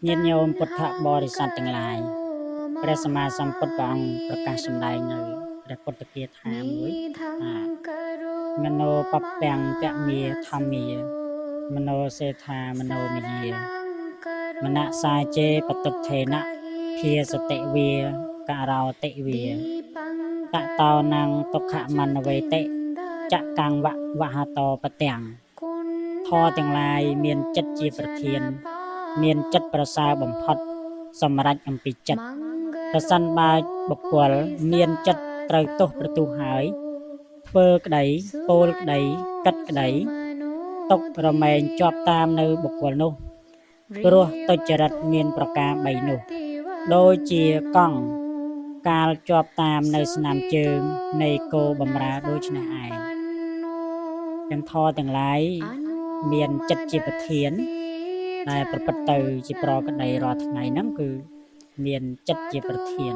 ញាតិញោមពុទ្ធបរិស័ទទាំងឡាយព្រះសម្មាសម្ពុទ្ធព្រះអង្គប្រកាសសម្ដែងនៅព្រះពុទ្ធគាថាមួយថាមโนបពាំងកមាធម្មាមโนសេថាមโนមយាមនសាចេបតុថេណៈភាសតិវាករោតិវាតតោណងទុក្ខមនវេតិចកង្វហតោបទាំងធរទាំងឡាយមានចិត្តជាប្រធានមានចិត្តប្រសើរបំផុតសម្រេចអំពីចិត្តប្រសិនបើបុគ្គលមានចិត្តត្រូវទោសប្រទូហើយធ្វើក្តីពោលក្តីកិត្តក្តីទុករមែងជាប់តាមនៅបុគ្គលនោះព្រោះទុច្ចរិតមានប្រការ3នោះដូចជាកង់កាលជាប់តាមនៅស្នាមជើងនៃគោបំរើដូចនេះឯងទាំងធរទាំងឡាយមានចិត្តជាប្រធានដែលប្រព្រឹត្តទៅជាប្រក្តីរាល់ថ្ងៃហ្នឹងគឺមានចិត្តជាប្រធាន